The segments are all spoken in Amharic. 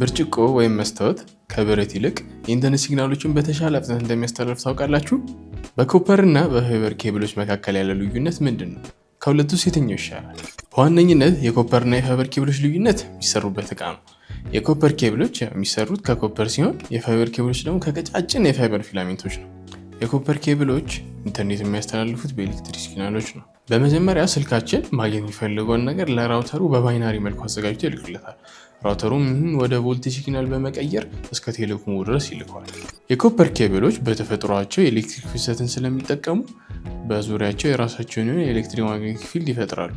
ብርጭቆ ወይም መስታወት ከብረት ይልቅ የኢንተርኔት ሲግናሎችን በተሻለ ፍጥነት እንደሚያስተላልፍ ታውቃላችሁ? በኮፐር እና በፋይበር ኬብሎች መካከል ያለው ልዩነት ምንድን ነው? ከሁለቱስ የትኛው ይሻላል? በዋነኝነት የኮፐር እና የፋይበር ኬብሎች ልዩነት የሚሰሩበት እቃ ነው። የኮፐር ኬብሎች የሚሰሩት ከኮፐር ሲሆን የፋይበር ኬብሎች ደግሞ ከቀጫጭን የፋይበር ፊላሜንቶች ነው። የኮፐር ኬብሎች ኢንተርኔት የሚያስተላልፉት በኤሌክትሪክ ሲግናሎች ነው። በመጀመሪያ ስልካችን ማግኘት የሚፈልገውን ነገር ለራውተሩ በባይናሪ መልኩ አዘጋጅቶ ይልክለታል። ራውተሩም ወደ ቮልቴጅ ሲግናል በመቀየር እስከ ቴሌኮሙ ድረስ ይልከዋል። የኮፐር ኬብሎች በተፈጥሯቸው የኤሌክትሪክ ፍሰትን ስለሚጠቀሙ በዙሪያቸው የራሳቸውን የሆነ የኤሌክትሪክ ማግኔቲክ ፊልድ ይፈጥራሉ።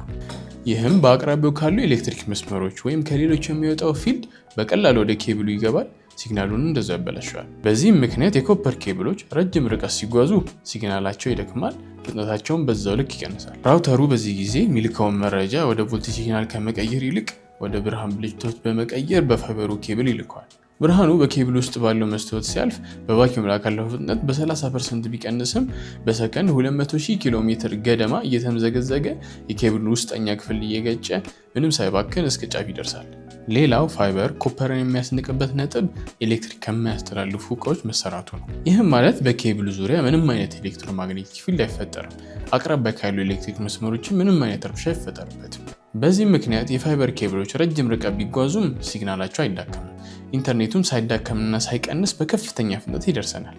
ይህም በአቅራቢያው ካሉ ኤሌክትሪክ መስመሮች ወይም ከሌሎች የሚወጣው ፊልድ በቀላል ወደ ኬብሉ ይገባል፣ ሲግናሉን እንደዛው ያበላሸዋል። በዚህም ምክንያት የኮፐር ኬብሎች ረጅም ርቀት ሲጓዙ ሲግናላቸው ይደክማል፣ ፍጥነታቸውን በዛው ልክ ይቀንሳል። ራውተሩ በዚህ ጊዜ የሚልከውን መረጃ ወደ ቮልቴጅ ሲግናል ከመቀየር ይልቅ ወደ ብርሃን ብልጭቶች በመቀየር በፋይበሩ ኬብል ይልከዋል። ብርሃኑ በኬብል ውስጥ ባለው መስታወት ሲያልፍ በቫኪዩም ላይ ካለው ፍጥነት በ30% ቢቀንስም በሰከንድ 200,000 ኪሎ ሜትር ገደማ እየተምዘገዘገ የኬብሉ ውስጠኛ ክፍል እየገጨ ምንም ሳይባክን እስከ ጫፍ ይደርሳል። ሌላው ፋይበር ኮፐርን የሚያስንቅበት ነጥብ ኤሌክትሪክ ከማያስተላልፉ እቃዎች መሰራቱ ነው። ይህም ማለት በኬብሉ ዙሪያ ምንም አይነት ኤሌክትሮማግኔቲክ ፊልድ አይፈጠርም። አቅራቢያ ካሉ ኤሌክትሪክ መስመሮችን ምንም አይነት ረብሻ አይፈጠርበትም። በዚህ ምክንያት የፋይበር ኬብሎች ረጅም ርቀት ቢጓዙም ሲግናላቸው አይዳከምም። ኢንተርኔቱም ሳይዳከምና ሳይቀንስ በከፍተኛ ፍጥነት ይደርሰናል።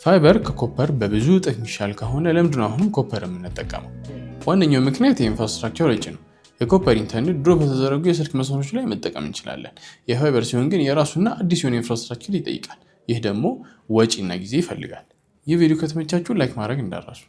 ፋይበር ከኮፐር በብዙ እጥፍ የሚሻል ከሆነ ለምንድን ነው አሁንም ኮፐር የምንጠቀመው? ዋነኛው ምክንያት የኢንፍራስትራክቸር ወጪ ነው። የኮፐር ኢንተርኔት ድሮ በተዘረጉ የስልክ መስመሮች ላይ መጠቀም እንችላለን። የፋይበር ሲሆን ግን የራሱና አዲስ የሆነ ኢንፍራስትራክቸር ይጠይቃል። ይህ ደግሞ ወጪና ጊዜ ይፈልጋል። ይህ ቪዲዮ ከተመቻችሁ ላይክ ማድረግ እንዳትረሱ።